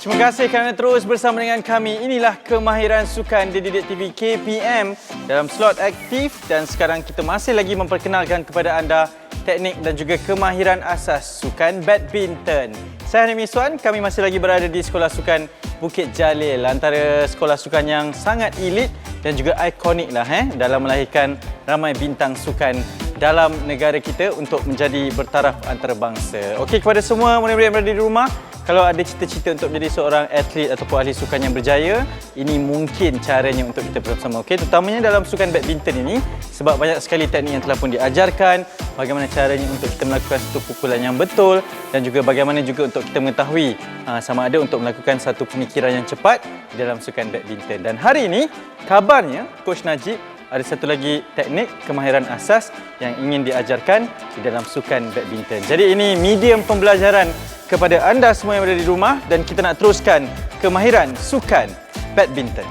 Terima kasih kerana terus bersama dengan kami. Inilah Kemahiran Sukan di Didik TV KPM dalam slot aktif, dan sekarang kita masih lagi memperkenalkan kepada anda teknik dan juga kemahiran asas sukan badminton. Saya Hani Miswan, kami masih lagi berada di Sekolah Sukan Bukit Jalil, antara sekolah sukan yang sangat elit dan juga ikonik lah dalam melahirkan ramai bintang sukan dalam negara kita untuk menjadi bertaraf antarabangsa. Okey, kepada semua murid-murid yang berada di rumah, kalau ada cita-cita untuk menjadi seorang atlet ataupun ahli sukan yang berjaya, ini mungkin caranya untuk kita bersama-sama. Okey, terutamanya dalam sukan badminton ini, sebab banyak sekali teknik yang telah pun diajarkan, bagaimana caranya untuk kita melakukan satu pukulan yang betul, dan juga bagaimana juga untuk kita mengetahui sama ada untuk melakukan satu pemikiran yang cepat di dalam sukan badminton. Dan hari ini, kabarnya Coach Najib ada satu lagi teknik kemahiran asas yang ingin diajarkan di dalam sukan badminton. Jadi ini medium pembelajaran kepada anda semua yang berada di rumah, dan kita nak teruskan kemahiran sukan badminton.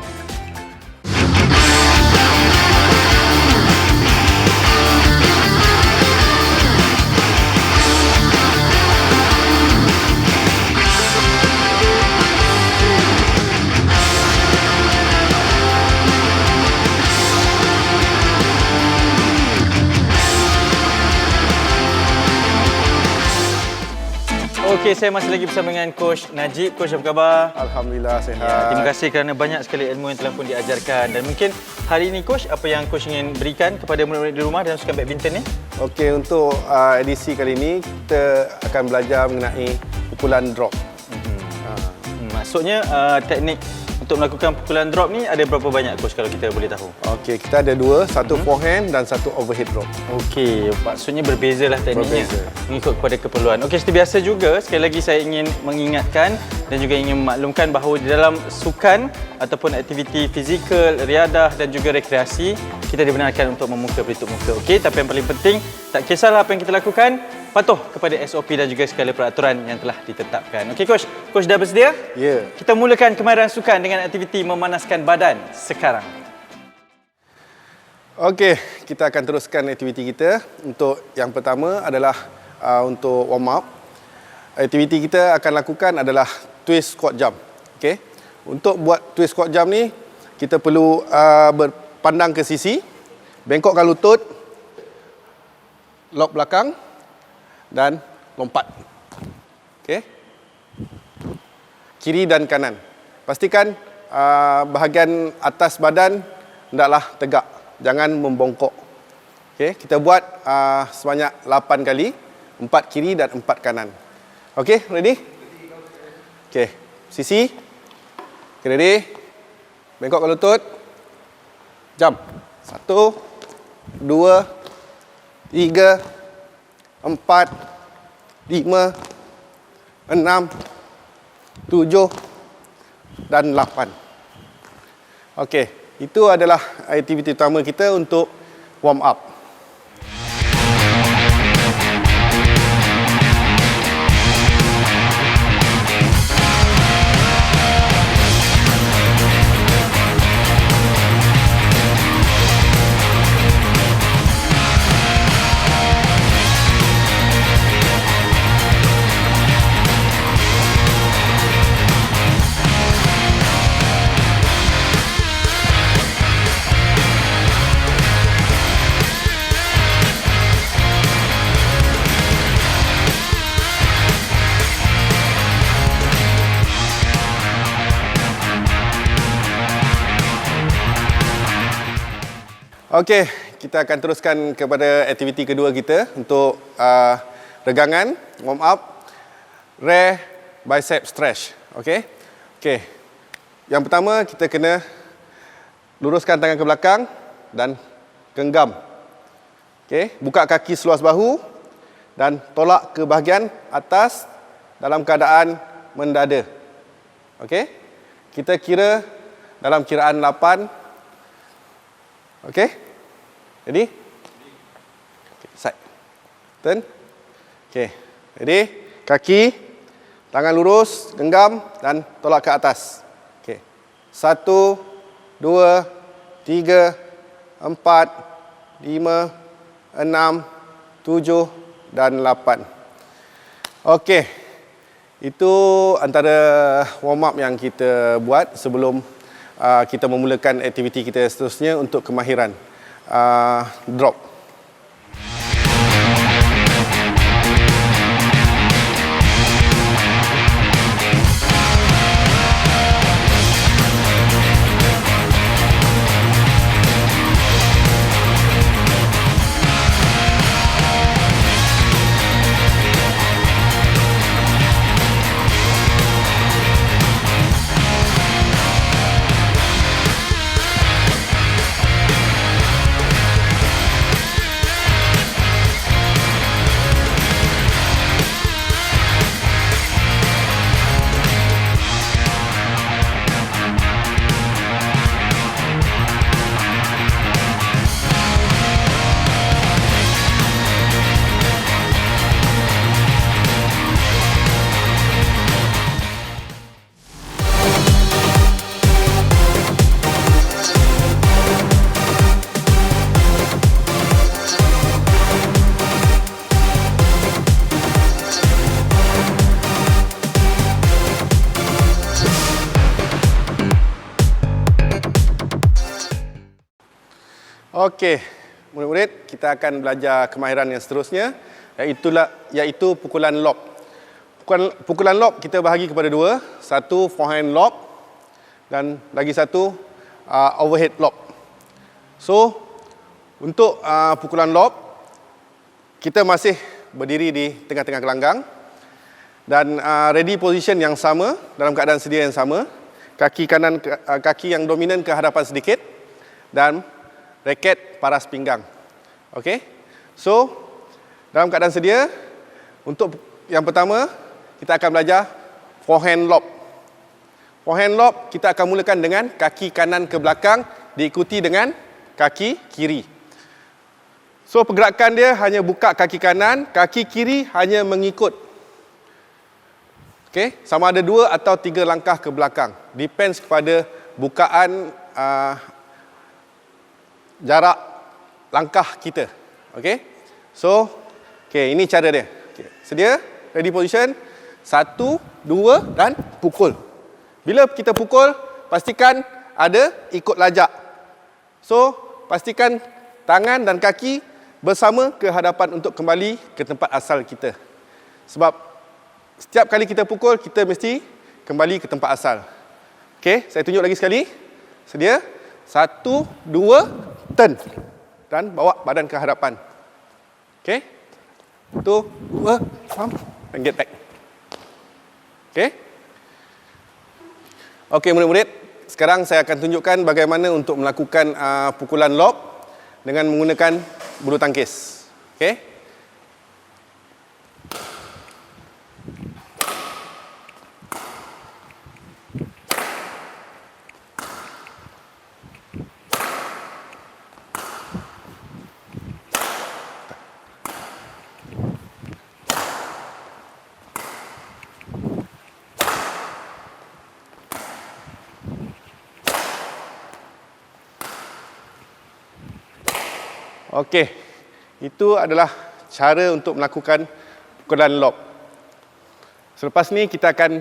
Okey, saya masih lagi bersama dengan Coach Najib. Coach, apa khabar? Alhamdulillah, sihat. Ya, terima kasih kerana banyak sekali ilmu yang telah pun diajarkan. Dan mungkin hari ini, Coach, apa yang Coach ingin berikan kepada murid-murid di rumah dalam sukan badminton ni? Okey, untuk edisi kali ini, kita akan belajar mengenai pukulan drop. Maksudnya, teknik untuk melakukan pukulan drop ni ada berapa banyak, Coach, kalau kita boleh tahu? Okey, kita ada dua, satu forehand dan satu overhead drop. Okey, maksudnya berbezalah tekniknya. Berbeza. Mengikut kepada keperluan. Okey, seperti biasa juga, sekali lagi saya ingin mengingatkan dan juga ingin memaklumkan bahawa di dalam sukan ataupun aktiviti fizikal, riadah dan juga rekreasi, kita dibenarkan untuk memuka pelitup muka. Okey, tapi yang paling penting, tak kisahlah apa yang kita lakukan, patuh kepada SOP dan juga segala peraturan yang telah ditetapkan. Okey, Coach. Coach dah bersedia? Ya. Kita mulakan kemahiran sukan dengan aktiviti memanaskan badan sekarang. Okey, kita akan teruskan aktiviti kita. Untuk yang pertama adalah untuk warm up. Aktiviti kita akan lakukan adalah twist squat jump. Okey. Untuk buat twist squat jump ni, kita perlu berpandang ke sisi, bengkokkan lutut, lock belakang dan lompat. Okey. Kiri dan kanan. Pastikan bahagian atas badan hendaklah tegak, jangan membongkok. Okey, kita buat sebanyak 8 kali, 4 kiri dan 4 kanan. Okey, ready? Okey, sisi. Okay, ready? Bengkokkan lutut. Jump. 1 2 3 4 5 6 7 dan 8. Okey, itu adalah aktiviti utama kita untuk warm up. Okey, kita akan teruskan kepada aktiviti kedua kita untuk regangan, warm up, rear bicep stretch. Okey. Okey. Yang pertama, kita kena luruskan tangan ke belakang dan genggam. Okey, buka kaki seluas bahu dan tolak ke bahagian atas dalam keadaan mendada. Okey. Kita kira dalam kiraan 8. Okey? Ready? Okay, side. Turn. Okey. Ready? Kaki, tangan lurus, genggam dan tolak ke atas. Okey. 1 2 3 4 5 6 7 dan 8. Okey. Itu antara warm up yang kita buat sebelum kita memulakan aktiviti kita seterusnya untuk kemahiran drop. Okey, murid-murid, kita akan belajar kemahiran yang seterusnya, iaitu pukulan lob. Pukulan lob kita bahagi kepada dua, satu forehand lob dan lagi satu overhead lob. So, untuk pukulan lob, kita masih berdiri di tengah-tengah gelanggang dan ready position yang sama, dalam keadaan sedia yang sama. Kaki yang dominan ke hadapan sedikit dan raket paras pinggang. Okey. So, dalam keadaan sedia, untuk yang pertama, kita akan belajar forehand lob. Forehand lob, kita akan mulakan dengan kaki kanan ke belakang, diikuti dengan kaki kiri. So, pergerakan dia hanya buka kaki kanan, kaki kiri hanya mengikut. Okey, sama ada 2 atau 3 langkah ke belakang. Depends kepada bukaan jarak langkah kita. Okey. So, ini cara dia. Okay. Sedia? Ready position. 1, 2 dan pukul. Bila kita pukul, pastikan ada ikut lajak. So, pastikan tangan dan kaki bersama ke hadapan untuk kembali ke tempat asal kita. Sebab setiap kali kita pukul, kita mesti kembali ke tempat asal. Okey, saya tunjuk lagi sekali. Sedia? 1, 2, turn dan bawa badan ke hadapan. Okey. 1, 2, pump and get back. Okey. Okey, murid-murid, sekarang saya akan tunjukkan bagaimana untuk melakukan pukulan lob dengan menggunakan bulu tangkis. Okey. Okey, itu adalah cara untuk melakukan pukulan lob. Selepas ni kita akan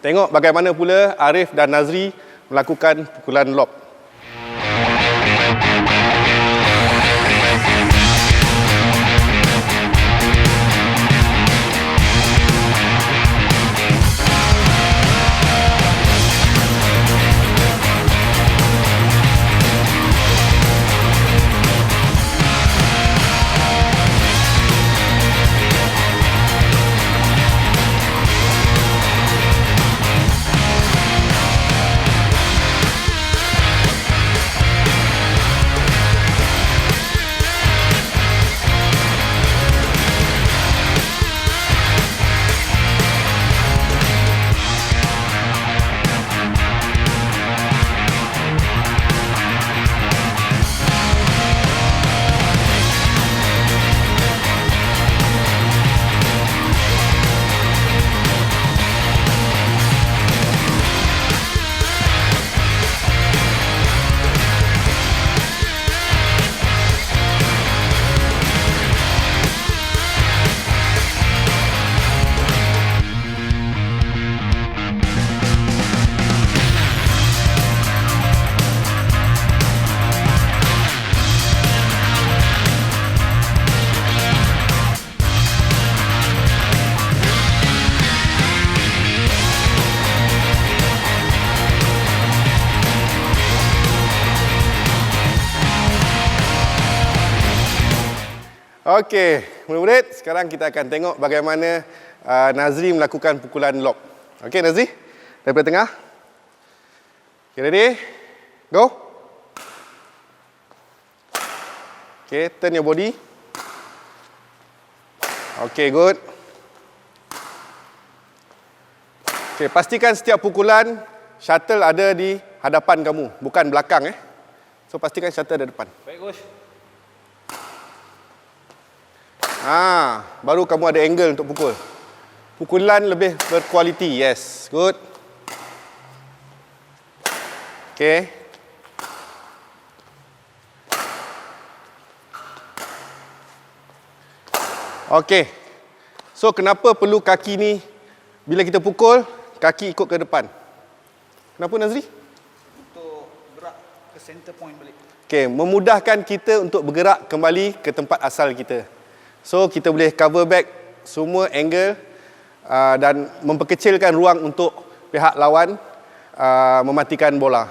tengok bagaimana pula Arif dan Nazri melakukan pukulan lob. Okey, murid-murid, sekarang kita akan tengok bagaimana Nazri melakukan pukulan lob. Okey, Nazri, daripada tengah. Okay, ready? Go. Okay, turn your body. Okay, good. Okay, pastikan setiap pukulan shuttle ada di hadapan kamu, bukan belakang. So, pastikan shuttle ada depan. Baik, coach. Baru kamu ada angle untuk pukul. Pukulan lebih berkualiti. Yes, good. Okay. Okay. So, kenapa perlu kaki ni, bila kita pukul, kaki ikut ke depan? Kenapa, Nazri? Untuk gerak ke center point balik. Okay, memudahkan kita untuk bergerak kembali ke tempat asal kita. So, kita boleh cover back semua angle dan memperkecilkan ruang untuk pihak lawan mematikan bola.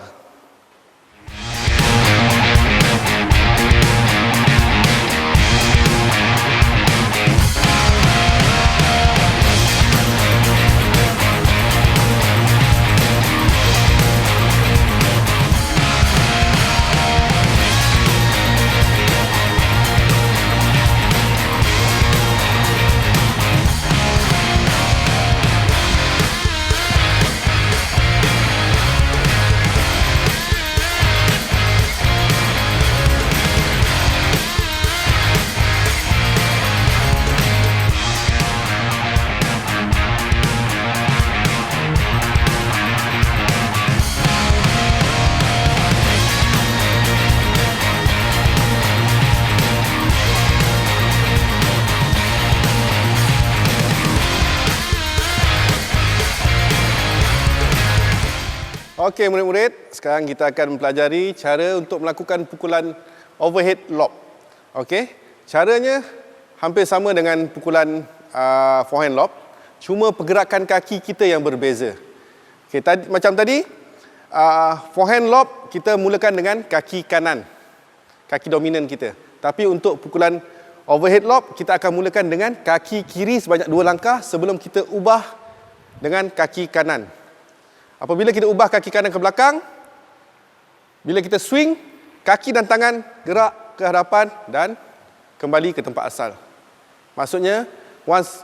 Okey, murid-murid, sekarang kita akan mempelajari cara untuk melakukan pukulan overhead lob. Okey, caranya hampir sama dengan pukulan forehand lob, cuma pergerakan kaki kita yang berbeza. Okey, macam tadi, forehand lob kita mulakan dengan kaki kanan, kaki dominan kita. Tapi untuk pukulan overhead lob, kita akan mulakan dengan kaki kiri sebanyak 2 langkah sebelum kita ubah dengan kaki kanan. Apabila kita ubah kaki kanan ke belakang, bila kita swing, kaki dan tangan gerak ke hadapan dan kembali ke tempat asal. Maksudnya, once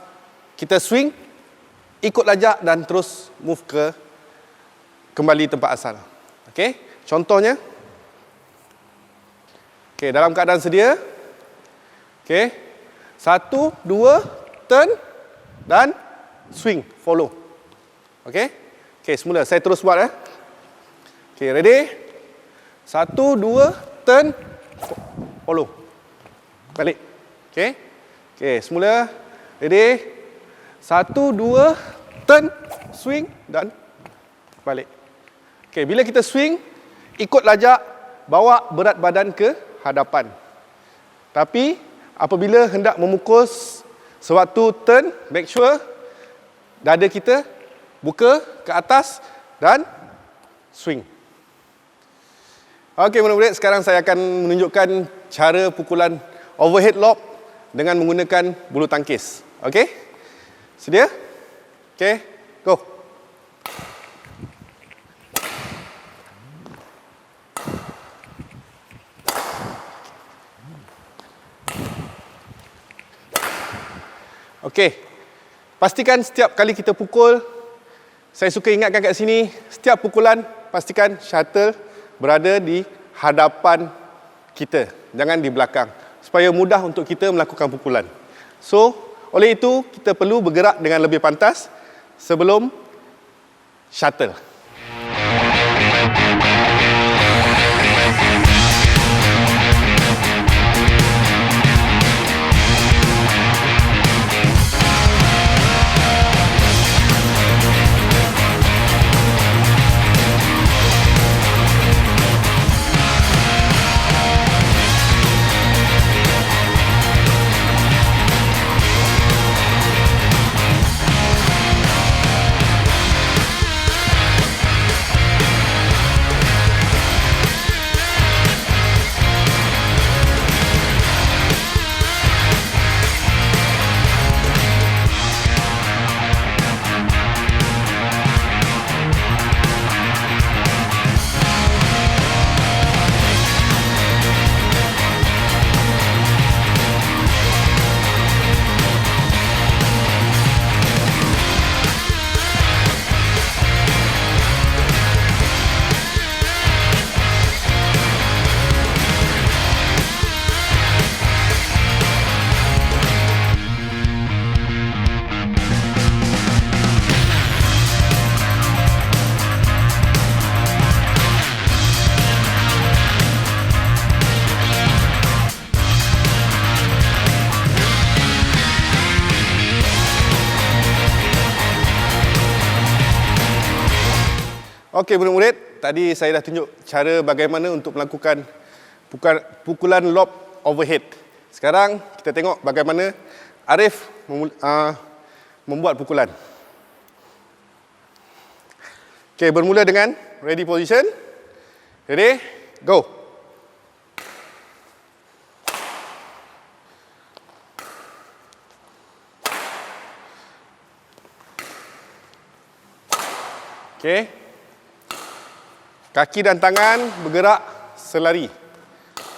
kita swing, ikut lajak dan terus move kembali tempat asal. Okey, contohnya. Okey, dalam keadaan sedia. Okey, 1, 2, turn dan swing, follow. Okey. Okey, semula. Saya terus buat. Okey, ready? 1, 2, turn, follow. Balik. Okey. Okey, semula. Ready? 1, 2, turn, swing dan balik. Okey, bila kita swing, ikut lajak, bawa berat badan ke hadapan. Tapi, apabila hendak memukul sewaktu turn, make sure dada kita buka ke atas dan swing. Okey, murid-murid, sekarang saya akan menunjukkan cara pukulan overhead lob dengan menggunakan bulu tangkis. Okey? Sedia? Okey, go. Okey. Pastikan setiap kali kita pukul, saya suka ingatkan kat sini, setiap pukulan pastikan shuttle berada di hadapan kita, jangan di belakang, supaya mudah untuk kita melakukan pukulan. So, oleh itu kita perlu bergerak dengan lebih pantas sebelum shuttle. Okey, murid-murid, tadi saya dah tunjuk cara bagaimana untuk melakukan pukulan lob overhead. Sekarang kita tengok bagaimana Arif membuat pukulan. Okey, bermula dengan ready position. Ready? Go. Okey. Kaki dan tangan bergerak selari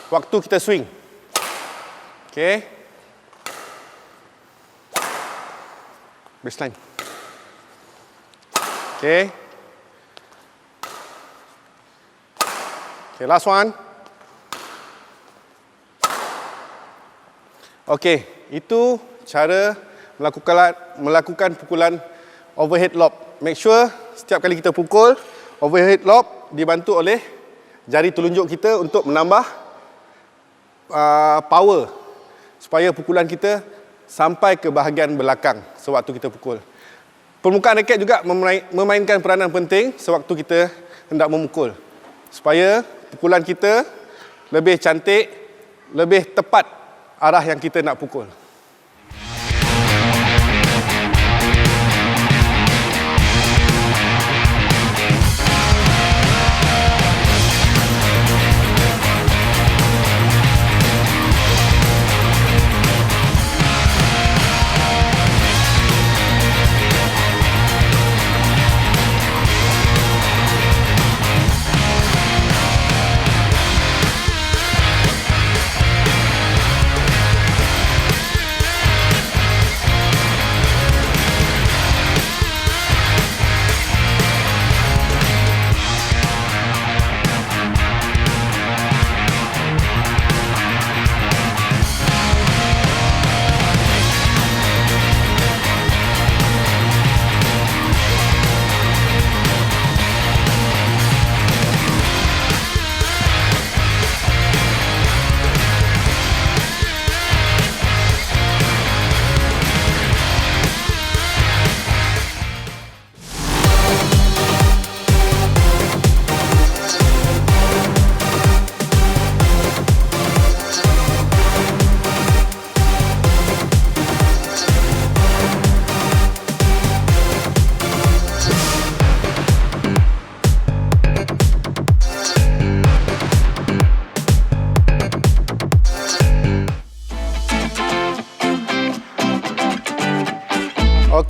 waktu kita swing. Okey. Baseline. Okey. Okay, last one. Okey, itu cara melakukan pukulan overhead lob. Make sure setiap kali kita pukul, overhead lob dibantu oleh jari telunjuk kita untuk menambah power supaya pukulan kita sampai ke bahagian belakang sewaktu kita pukul. Permukaan raket juga memainkan peranan penting sewaktu kita hendak memukul, supaya pukulan kita lebih cantik, lebih tepat arah yang kita nak pukul.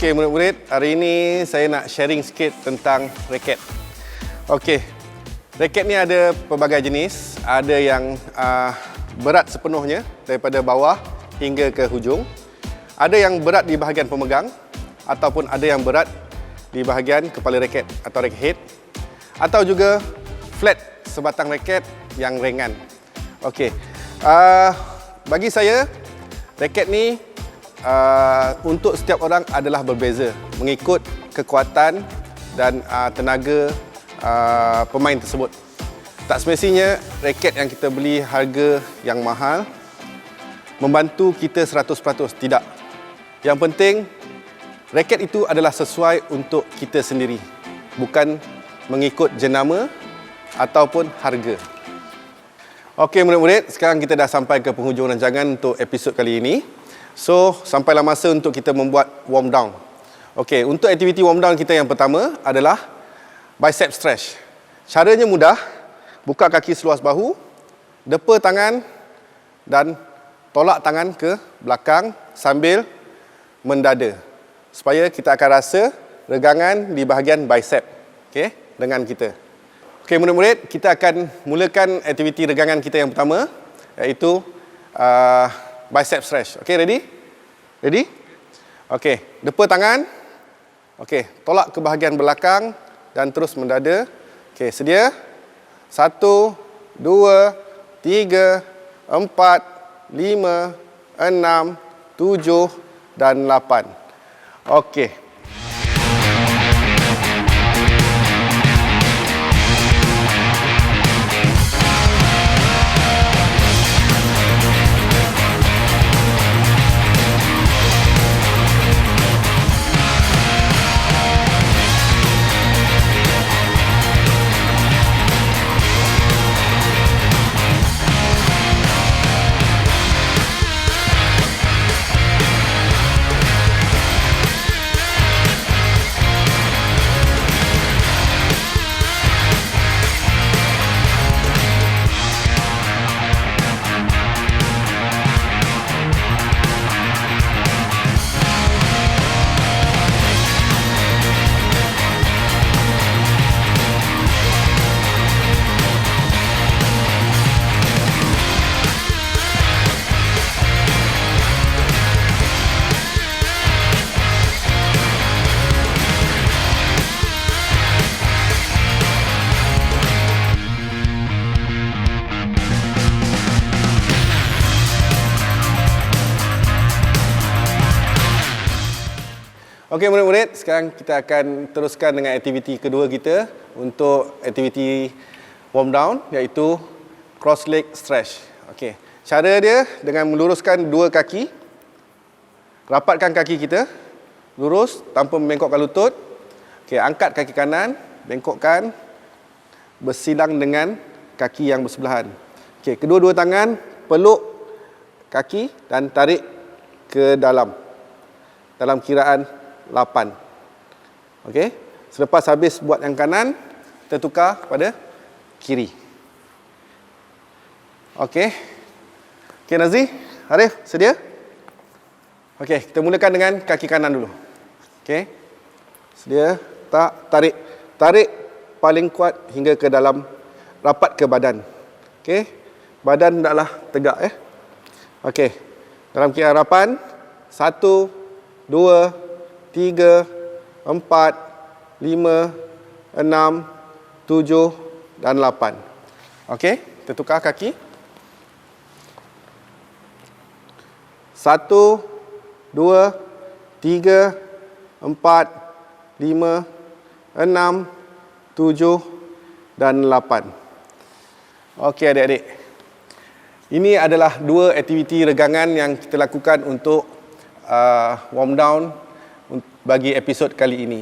Okey, murid-murid, hari ini saya nak sharing sikit tentang raket. Okey, raket ni ada pelbagai jenis. Ada yang berat sepenuhnya daripada bawah hingga ke hujung. Ada yang berat di bahagian pemegang, ataupun ada yang berat di bahagian kepala raket atau raket head, atau juga flat sebatang raket yang ringan. Okey, bagi saya raket ni untuk setiap orang adalah berbeza mengikut kekuatan dan tenaga pemain tersebut. Tak semestinya raket yang kita beli harga yang mahal membantu kita 100%, tidak. Yang penting raket itu adalah sesuai untuk kita sendiri, bukan mengikut jenama ataupun harga. Okey murid-murid, sekarang kita dah sampai ke penghujung rancangan untuk episod kali ini. So, sampailah masa untuk kita membuat warm down. Okey, untuk aktiviti warm down kita yang pertama adalah bicep stretch. Caranya mudah. Buka kaki seluas bahu, depa tangan dan tolak tangan ke belakang sambil mendada. Supaya kita akan rasa regangan di bahagian bicep, okey, dengan kita. Okey, murid-murid, kita akan mulakan aktiviti regangan kita yang pertama, iaitu bicep stretch. Okey, ready? Ready? Okey, depa tangan. Okey, tolak ke bahagian belakang dan terus mendada. Okey, sedia? 1, 2, 3, 4, 5, 6, 7 dan 8. Okey. Okey murid-murid, sekarang kita akan teruskan dengan aktiviti kedua kita untuk aktiviti warm down, iaitu cross leg stretch. Okey. Cara dia dengan meluruskan dua kaki. Rapatkan kaki kita, lurus tanpa membengkokkan lutut. Okey, angkat kaki kanan, bengkokkan, bersilang dengan kaki yang bersebelahan. Okey, kedua-dua tangan peluk kaki dan tarik ke dalam kiraan 8. Okey. Selepas habis buat yang kanan, kita tukar pada kiri. Okey. Okey Nazri, Arif, sedia? Okey, kita mulakan dengan kaki kanan dulu. Okey. Sedia? Tak, tarik. Tarik paling kuat hingga ke dalam, rapat ke badan. Okey. Badan hendaklah tegak Okey. Dalam kiraan harapan 1 2 3, 4, 5, 6, 7 dan 8. Okey, kita tukar kaki. 1, 2, 3, 4, 5, 6, 7 dan 8. Okey adik-adik. Ini adalah dua aktiviti regangan yang kita lakukan untuk warm down bagi episod kali ini.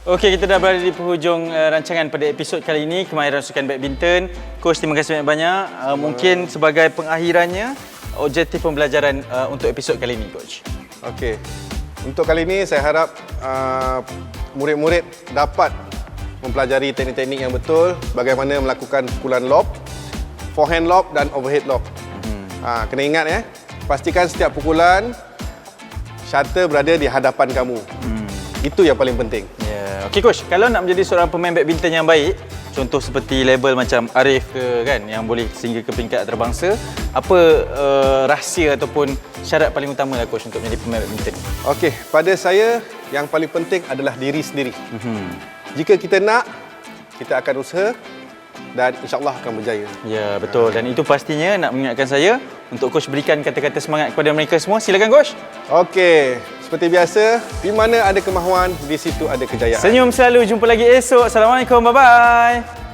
Okey, kita dah berada di penghujung rancangan pada episod kali ini, Kemahiran Sukan Badminton. Coach, terima kasih banyak-banyak. Mungkin sebagai pengakhirannya, objektif pembelajaran untuk episod kali ini, Coach. Okey. Untuk kali ini saya harap murid-murid dapat mempelajari teknik-teknik yang betul bagaimana melakukan pukulan lob, forehand lob dan overhead lob. Kena ingat pastikan setiap pukulan shuttle berada di hadapan kamu. Itu yang paling penting. Okey Coach, kalau nak menjadi seorang pemain badminton yang baik, contoh seperti label macam Arif ke kan, yang boleh sehingga ke peringkat antarabangsa, apa rahsia ataupun syarat paling utama lah Coach untuk menjadi pemain badminton? Okey, pada saya yang paling penting adalah diri sendiri. Jika kita nak, kita akan usaha dan insya-Allah akan berjaya. Ya, betul. Dan itu pastinya nak mengingatkan saya untuk Coach berikan kata-kata semangat kepada mereka semua. Silakan Coach. Okey, seperti biasa, di mana ada kemahuan, di situ ada kejayaan. Senyum selalu. Jumpa lagi esok. Assalamualaikum. Bye-bye.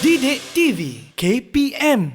Didik TV KPM